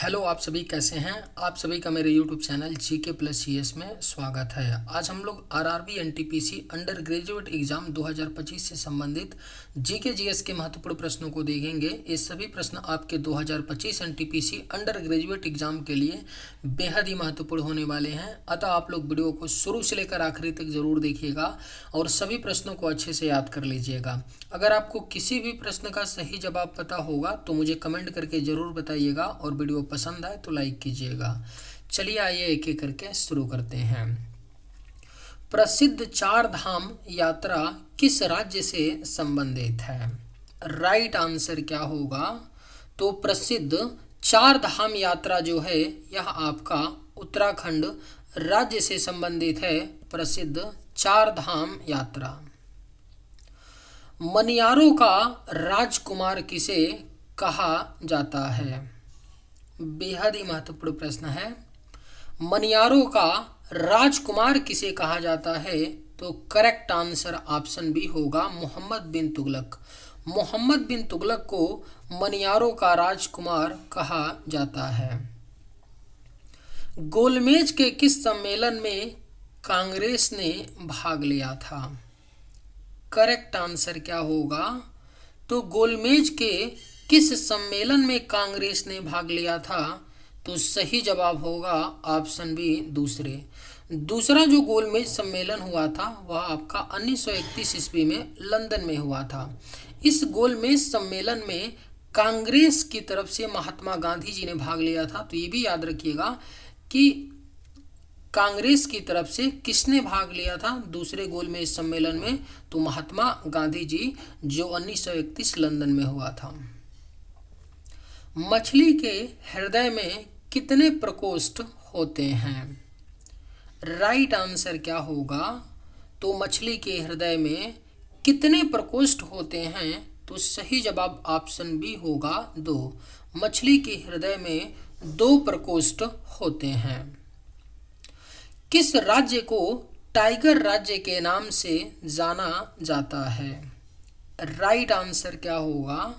Hello, आप सभी कैसे हैं। आप सभी का मेरे YouTube channel GK plus CS में स्वागत है। आज हम लोग RRB NTPC under graduate exam 2025 से संबंधित जीके जीएस के महत्वपूर्ण प्रश्नों को देखेंगे। ये सभी प्रश्न आपके 2025 एनटीपीसी अंडर ग्रेजुएट एग्जाम के लिए बेहद ही महत्वपूर्ण होने वाले हैं। अतः आप लोग वीडियो को शुरू से लेकर आखिरी तक जरूर देखिएगा और सभी प्रश्नों को अच्छे से याद कर लीजिएगा। अगर आपको किसी भी प्रश्न का सही जवाब पता होगा तो मुझे कमेंट करके ज़रूर बताइएगा और वीडियो पसंद आए तो लाइक कीजिएगा। चलिए आइए एक एक करके शुरू करते हैं। प्रसिद्ध चार धाम यात्रा किस राज्य से संबंधित है? राइट आंसर क्या होगा? तो प्रसिद्ध चार धाम यात्रा जो है यह आपका उत्तराखंड राज्य से संबंधित है। प्रसिद्ध चार धाम यात्रा। मनियारों का राजकुमार किसे कहा जाता है? बेहद ही महत्वपूर्ण प्रश्न है। मनियारों का राजकुमार किसे कहा जाता है? तो करेक्ट आंसर ऑप्शन बी होगा मोहम्मद बिन तुगलक। मोहम्मद बिन तुगलक को मनियारों का राजकुमार कहा जाता है। गोलमेज के किस सम्मेलन में कांग्रेस ने भाग लिया था? करेक्ट आंसर क्या होगा? तो गोलमेज के किस सम्मेलन में कांग्रेस ने भाग लिया था? तो सही जवाब होगा ऑप्शन बी दूसरा जो गोलमेज सम्मेलन हुआ था वह आपका 1931 ईस्वी में लंदन में हुआ था। इस गोलमेज सम्मेलन में कांग्रेस की तरफ से महात्मा गांधी जी ने भाग लिया था। तो ये भी याद रखिएगा कि कांग्रेस की तरफ से किसने भाग लिया था दूसरे गोलमेज सम्मेलन में? तो महात्मा गांधी जी, जो 1931 लंदन में हुआ था। मछली के हृदय में कितने प्रकोष्ठ होते हैं? राइट आंसर क्या होगा? तो मछली के हृदय में कितने प्रकोष्ठ होते हैं? तो सही जवाब ऑप्शन बी होगा 2। मछली के हृदय में 2 प्रकोष्ठ होते हैं। किस राज्य को टाइगर राज्य के नाम से जाना जाता है? राइट आंसर क्या होगा?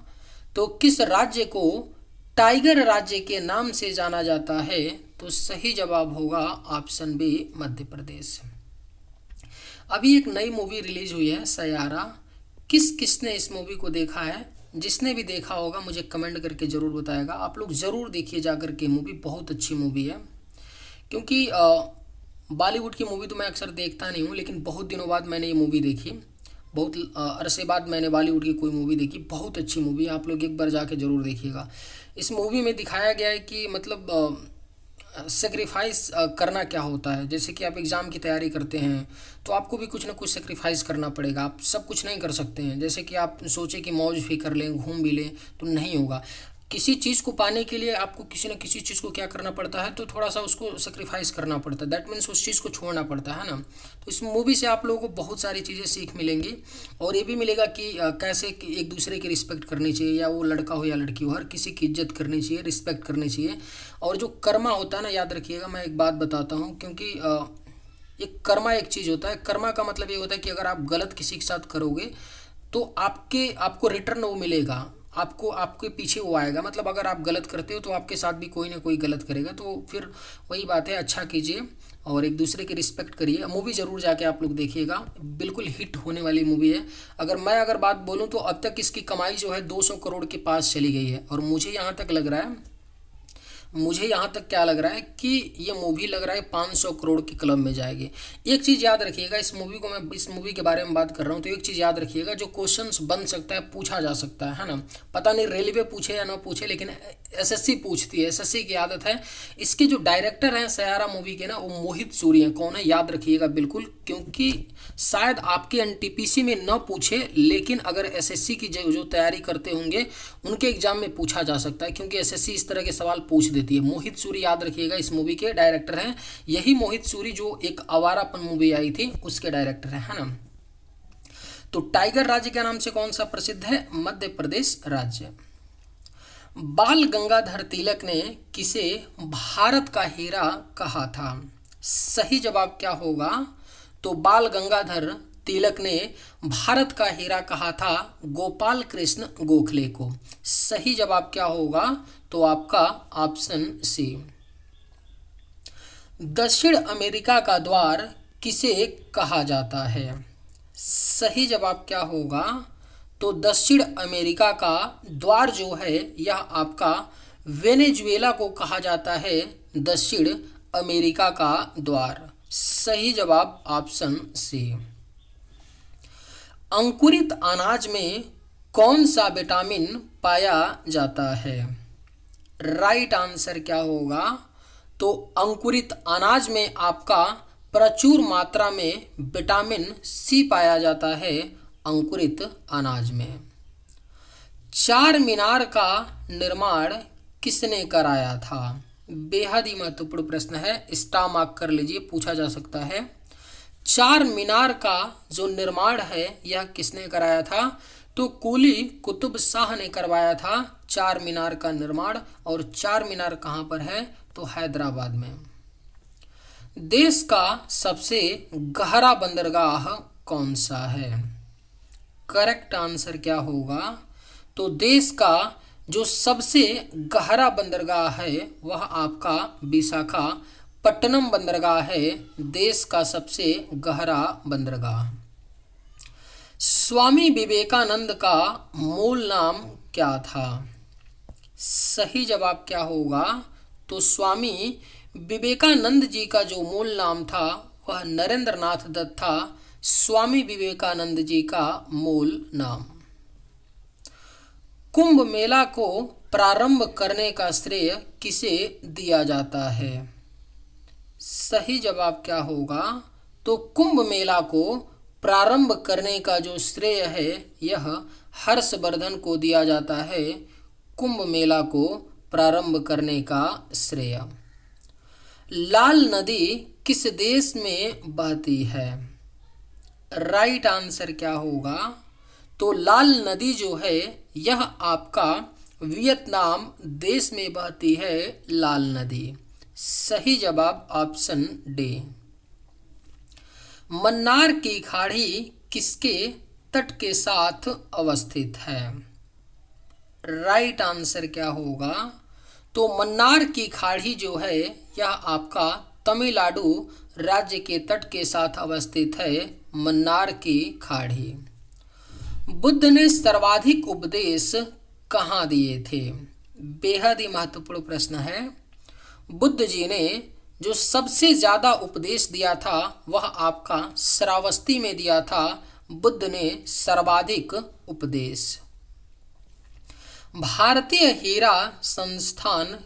तो किस राज्य को टाइगर राज्य के नाम से जाना जाता है? तो सही जवाब होगा ऑप्शन बी मध्य प्रदेश। अभी एक नई मूवी रिलीज हुई है सयारा। किसने इस मूवी को देखा है? जिसने भी देखा होगा मुझे कमेंट करके ज़रूर बताएगा। आप लोग ज़रूर देखिए जाकर के, मूवी बहुत अच्छी मूवी है। क्योंकि बॉलीवुड की मूवी तो मैं अक्सर देखता नहीं हूँ, लेकिन बहुत दिनों बाद मैंने ये मूवी देखी। बहुत अरसे बाद मैंने बॉलीवुड की कोई मूवी देखी। बहुत अच्छी मूवी है, आप लोग एक बार जाके ज़रूर देखिएगा। इस मूवी में दिखाया गया है कि मतलब सेक्रीफाइस करना क्या होता है। जैसे कि आप एग्ज़ाम की तैयारी करते हैं तो आपको भी कुछ ना कुछ सेक्रीफाइस करना पड़ेगा। आप सब कुछ नहीं कर सकते हैं। जैसे कि आप सोचे कि मौज भी कर लें, घूम भी लें, तो नहीं होगा। किसी चीज़ को पाने के लिए आपको किसी न किसी चीज़ को क्या करना पड़ता है? तो थोड़ा सा उसको सेक्रीफाइस करना पड़ता है। दैट मीन्स उस चीज़ को छोड़ना पड़ता है ना। तो इस मूवी से आप लोगों को बहुत सारी चीज़ें सीख मिलेंगी और ये भी मिलेगा कि कैसे कि एक दूसरे की रिस्पेक्ट करनी चाहिए, या वो लड़का हो या लड़की हो, हर किसी की इज्जत करनी चाहिए, रिस्पेक्ट करनी चाहिए। और जो कर्मा होता है ना, याद रखिएगा, मैं एक बात बताता हूँ। क्योंकि एक कर्मा एक चीज़ होता है। कर्मा का मतलब ये होता है कि अगर आप गलत किसी के साथ करोगे तो आपको रिटर्न वो मिलेगा। आपके पीछे वो आएगा। मतलब अगर आप गलत करते हो तो आपके साथ भी कोई ना कोई गलत करेगा। तो फिर वही बात है, अच्छा कीजिए और एक दूसरे की रिस्पेक्ट करिए। मूवी ज़रूर जाके आप लोग देखिएगा, बिल्कुल हिट होने वाली मूवी है। अगर बात बोलूँ तो अब तक इसकी कमाई जो है 200 करोड़ के पास चली गई है। और मुझे यहाँ तक क्या लग रहा है कि ये मूवी लग रहा है 500 करोड़ के क्लब में जाएगी। एक चीज़ याद रखिएगा, इस मूवी के बारे में बात कर रहा हूँ तो एक चीज़ याद रखिएगा, जो क्वेश्चंस बन सकता है, पूछा जा सकता है ना। पता नहीं रेलवे पूछे या ना पूछे, लेकिन एसएससी पूछती है, एसएससी की आदत है। इसके जो डायरेक्टर हैं सयारा मूवी के ना, वो मोहित सूरी हैं। कौन है? याद रखिएगा बिल्कुल, क्योंकि शायद आपके एनटीपीसी में न पूछे, लेकिन अगर एसएससी की जो तैयारी करते होंगे उनके एग्जाम में पूछा जा सकता है, क्योंकि एसएससी इस तरह के सवाल पूछ देती है। मोहित सूरी याद रखिएगा, इस मूवी के डायरेक्टर हैं। यही मोहित सूरी जो एक आवारापन मूवी आई थी उसके डायरेक्टर है ना। तो टाइगर राज्य के नाम से कौन सा प्रसिद्ध है? मध्य प्रदेश राज्य। बाल गंगाधर तिलक ने किसे भारत का हीरा कहा था? सही जवाब क्या होगा? तो बाल गंगाधर तिलक ने भारत का हीरा कहा था गोपाल कृष्ण गोखले को। सही जवाब क्या होगा? तो आपका ऑप्शन सी। दक्षिण अमेरिका का द्वार किसे कहा जाता है? सही जवाब क्या होगा? तो दक्षिण अमेरिका का द्वार जो है यह आपका वेनेजुएला को कहा जाता है दक्षिण अमेरिका का द्वार। सही जवाब ऑप्शन सी। अंकुरित अनाज में कौन सा विटामिन पाया जाता है? राइट आंसर क्या होगा? तो अंकुरित अनाज में आपका प्रचुर मात्रा में विटामिन सी पाया जाता है अंकुरित अनाज में। चार मीनार का निर्माण किसने कराया था? बेहद ही महत्वपूर्ण प्रश्न है, स्टार मार्क कर लीजिए, पूछा जा सकता है। चार मीनार का जो निर्माण है यह किसने कराया था? तो कुली कुतुब शाह ने करवाया था चार मीनार का निर्माण। और चार मीनार कहाँ पर है? तो हैदराबाद में। देश का सबसे गहरा बंदरगाह कौन सा है? करेक्ट आंसर क्या होगा? तो देश का जो सबसे गहरा बंदरगाह है वह आपका विशाखापट्टनम बंदरगाह है, देश का सबसे गहरा बंदरगाह। स्वामी विवेकानंद का मूल नाम क्या था? सही जवाब क्या होगा? तो स्वामी विवेकानंद जी का जो मूल नाम था वह नरेंद्र नाथ दत्त था, स्वामी विवेकानंद जी का मूल नाम। कुंभ मेला को प्रारंभ करने का श्रेय किसे दिया जाता है? सही जवाब क्या होगा? तो कुंभ मेला को प्रारंभ करने का जो श्रेय है यह हर्षवर्धन को दिया जाता है, कुंभ मेला को प्रारंभ करने का श्रेय। लाल नदी किस देश में बहती है? राइट आंसर क्या होगा? तो लाल नदी जो है यह आपका वियतनाम देश में बहती है, लाल नदी। सही जवाब ऑप्शन डी। मन्नार की खाड़ी किसके तट के साथ अवस्थित है? राइट आंसर क्या होगा? तो मन्नार की खाड़ी जो है यह आपका तमिलनाडु राज्य के तट के साथ अवस्थित है, मन्नार की खाड़ी। बुद्ध ने सर्वाधिक उपदेश कहाँ दिए थे? बेहद ही महत्वपूर्ण प्रश्न है। बुद्ध जी ने जो सबसे ज़्यादा उपदेश दिया था वह आपका श्रावस्ती में दिया था, बुद्ध ने सर्वाधिक उपदेश। भारतीय हीरा संस्थान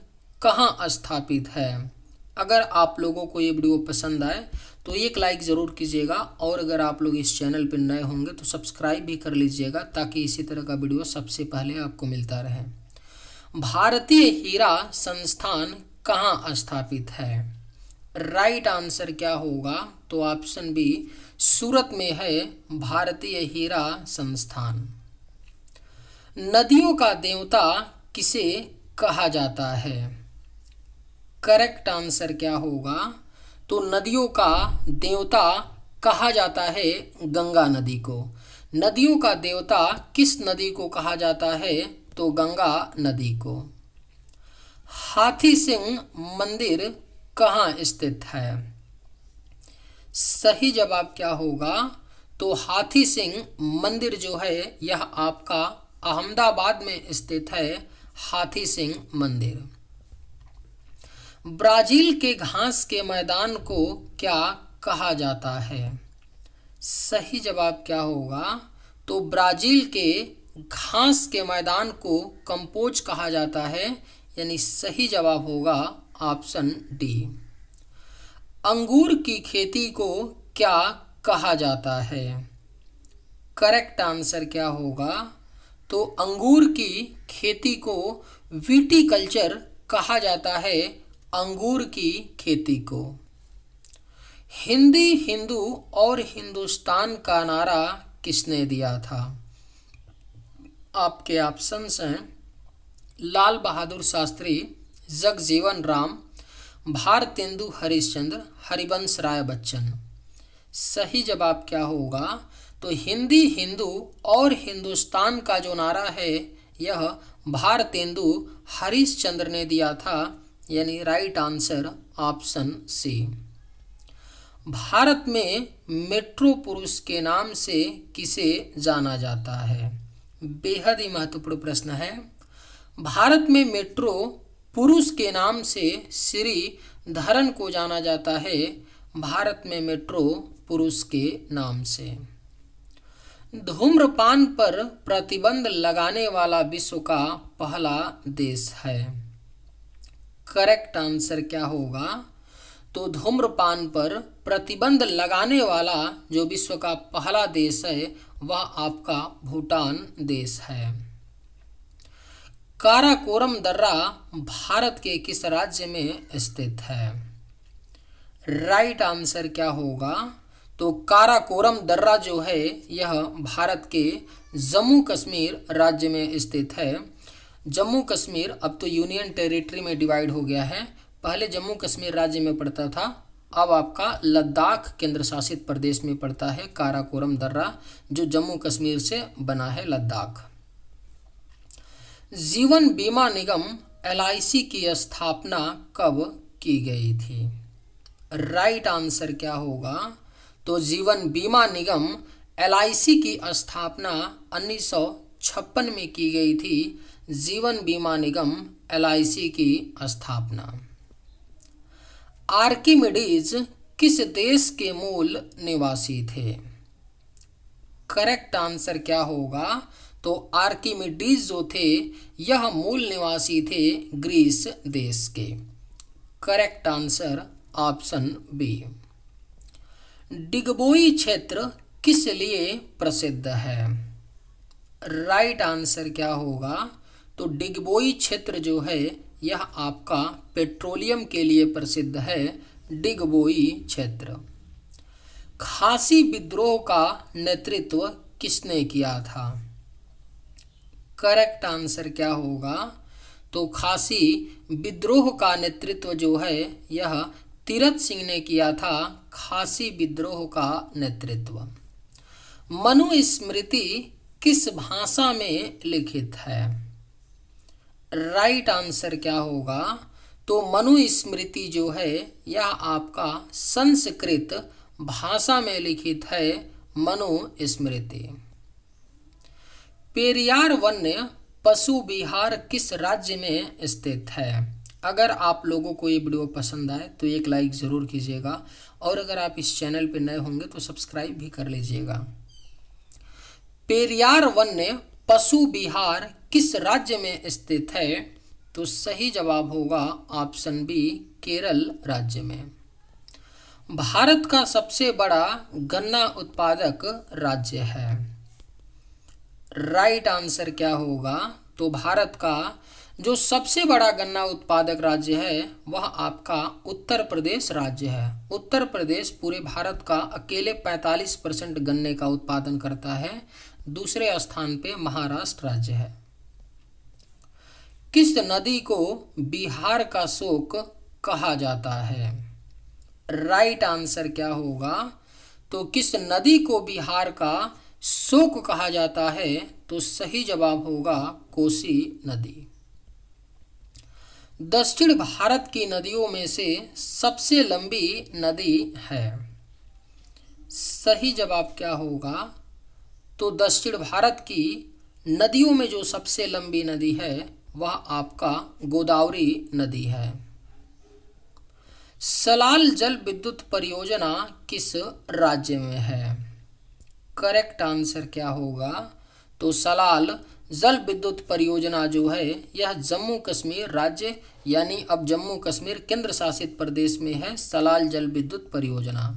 कहाँ स्थापित है? अगर आप लोगों को ये वीडियो पसंद आए तो एक लाइक ज़रूर कीजिएगा, और अगर आप लोग इस चैनल पर नए होंगे तो सब्सक्राइब भी कर लीजिएगा ताकि इसी तरह का वीडियो सबसे पहले आपको मिलता रहे। भारतीय हीरा संस्थान कहाँ स्थापित है? राइट आंसर क्या होगा? तो ऑप्शन बी, सूरत में है भारतीय हीरा संस्थान। नदियों का देवता किसे कहा जाता है? करेक्ट आंसर क्या होगा? तो नदियों का देवता कहा जाता है गंगा नदी को। नदियों का देवता किस नदी को कहा जाता है? तो गंगा नदी को। हाथी सिंह मंदिर कहाँ स्थित है? सही जवाब क्या होगा? तो हाथी सिंह मंदिर जो है यह आपका अहमदाबाद में स्थित है, हाथी सिंह मंदिर। ब्राजील के घास के मैदान को क्या कहा जाता है? सही जवाब क्या होगा? तो ब्राजील के घास के मैदान को कंपोज कहा जाता है, यानी सही जवाब होगा ऑप्शन डी। अंगूर की खेती को क्या कहा जाता है? करेक्ट आंसर क्या होगा? तो अंगूर की खेती को विटीकल्चर कहा जाता है, अंगूर की खेती को। हिंदी, हिंदू और हिंदुस्तान का नारा किसने दिया था? आपके ऑप्शंस हैं लाल बहादुर शास्त्री, जगजीवन राम, भारतेंदु हरिश्चंद्र, हरिवंश राय बच्चन। सही जवाब क्या होगा? तो हिंदी हिंदू और हिंदुस्तान का जो नारा है यह भारतेंदु हरिश्चंद्र ने दिया था, यानी राइट आंसर ऑप्शन सी। भारत में मेट्रो पुरुष के नाम से किसे जाना जाता है? बेहद ही महत्वपूर्ण प्रश्न है। भारत में मेट्रो पुरुष के नाम से श्रीधरन को जाना जाता है। भारत में मेट्रो पुरुष के नाम से। धूम्रपान पर प्रतिबंध लगाने वाला विश्व का पहला देश है। करेक्ट आंसर क्या होगा? तो धूम्रपान पर प्रतिबंध लगाने वाला जो विश्व का पहला देश है वह आपका भूटान देश है। काराकोरम दर्रा भारत के किस राज्य में स्थित है? राइट आंसर क्या होगा? तो काराकोरम दर्रा जो है यह भारत के जम्मू कश्मीर राज्य में स्थित है। जम्मू कश्मीर अब तो यूनियन टेरिटरी में डिवाइड हो गया है। पहले जम्मू कश्मीर राज्य में पड़ता था, अब आपका लद्दाख केंद्र शासित प्रदेश में पड़ता है काराकोरम दर्रा, जो जम्मू कश्मीर से बना है लद्दाख। जीवन बीमा निगम LIC की स्थापना कब की गई थी? राइट आंसर क्या होगा? तो जीवन बीमा निगम LIC की स्थापना 1956 में की गई थी। जीवन बीमा निगम LIC की स्थापना। आर्किमिडीज किस देश के मूल निवासी थे? करेक्ट आंसर क्या होगा? तो आर्किमिडीज जो थे यह मूल निवासी थे ग्रीस देश के। Correct answer option B. Digboi क्षेत्र किस लिए प्रसिद्ध है? राइट आंसर क्या होगा? तो डिगबोई क्षेत्र जो है यह आपका पेट्रोलियम के लिए प्रसिद्ध है। डिगबोई क्षेत्र। खासी विद्रोह का नेतृत्व किसने किया था? करेक्ट आंसर क्या होगा? तो खासी विद्रोह का नेतृत्व जो है यह तीरथ सिंह ने किया था। खासी विद्रोह का नेतृत्व। मनुस्मृति किस भाषा में लिखित है? राइट आंसर क्या होगा? तो मनुस्मृति जो है यह आपका संस्कृत भाषा में लिखित है। मनुस्मृति। पेरियार वन्य पशु विहार किस राज्य में स्थित है? अगर आप लोगों को ये वीडियो पसंद आए तो एक लाइक ज़रूर कीजिएगा, और अगर आप इस चैनल पर नए होंगे तो सब्सक्राइब भी कर लीजिएगा। पेरियार वन्य पशु विहार किस राज्य में स्थित है? तो सही जवाब होगा ऑप्शन बी, केरल राज्य में। भारत का सबसे बड़ा गन्ना उत्पादक राज्य है। राइट आंसर क्या होगा? तो भारत का जो सबसे बड़ा गन्ना उत्पादक राज्य है वह आपका उत्तर प्रदेश राज्य है। उत्तर प्रदेश पूरे भारत का अकेले 45% गन्ने का उत्पादन करता है। दूसरे स्थान पे महाराष्ट्र राज्य है। किस नदी को बिहार का शोक कहा जाता है? राइट आंसर क्या होगा? तो किस नदी को बिहार का शोक कहा जाता है? तो सही जवाब होगा कोसी नदी। दक्षिण भारत की नदियों में से सबसे लंबी नदी है। सही जवाब क्या होगा? तो दक्षिण भारत की नदियों में जो सबसे लंबी नदी है वह आपका गोदावरी नदी है। सलाल जल विद्युत परियोजना किस राज्य में है? करेक्ट आंसर क्या होगा? तो सलाल जल विद्युत परियोजना जो है यह जम्मू कश्मीर राज्य यानी अब जम्मू कश्मीर केंद्र शासित प्रदेश में है। सलाल जल विद्युत परियोजना।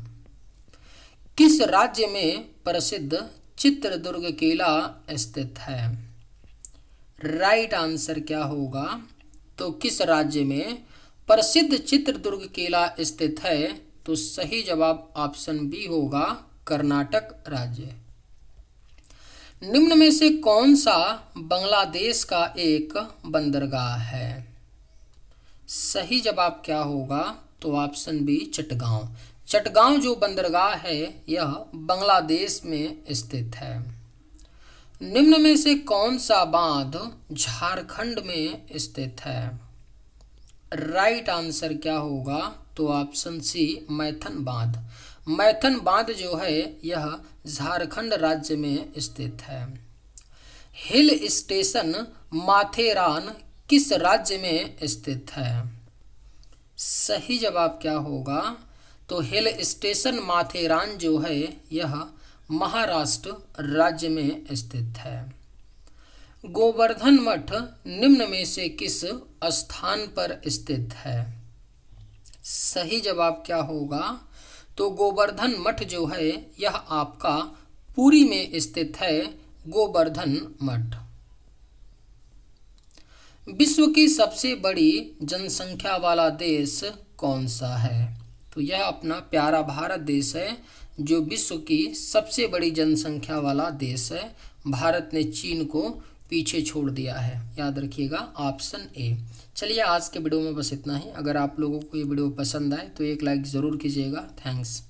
किस राज्य में प्रसिद्ध चित्रदुर्ग किला स्थित है? राइट आंसर क्या होगा? तो किस राज्य में प्रसिद्ध चित्रदुर्ग किला स्थित है? तो सही जवाब ऑप्शन बी होगा, कर्नाटक राज्य। निम्न में से कौन सा बांग्लादेश का एक बंदरगाह है? सही जवाब क्या होगा? तो ऑप्शन बी, चटगांव। चटगांव जो बंदरगाह है यह बांग्लादेश में स्थित है। निम्न में से कौन सा बांध झारखंड में स्थित है? राइट आंसर क्या होगा? तो ऑप्शन सी मैथन बांध। मैथन बांध जो है यह झारखंड राज्य में स्थित है। हिल स्टेशन माथेरान किस राज्य में स्थित है? सही जवाब क्या होगा? तो हिल स्टेशन माथेरान जो है यह महाराष्ट्र राज्य में स्थित है। गोवर्धन मठ निम्न में से किस स्थान पर स्थित है? सही जवाब क्या होगा? तो गोवर्धन मठ जो है यह आपका पुरी में स्थित है। गोवर्धन मठ। विश्व की सबसे बड़ी जनसंख्या वाला देश कौन सा है? तो यह अपना प्यारा भारत देश है जो विश्व की सबसे बड़ी जनसंख्या वाला देश है। भारत ने चीन को पीछे छोड़ दिया है, याद रखिएगा ऑप्शन ए। चलिए आज के वीडियो में बस इतना ही। अगर आप लोगों को ये वीडियो पसंद आए तो एक लाइक ज़रूर कीजिएगा। थैंक्स।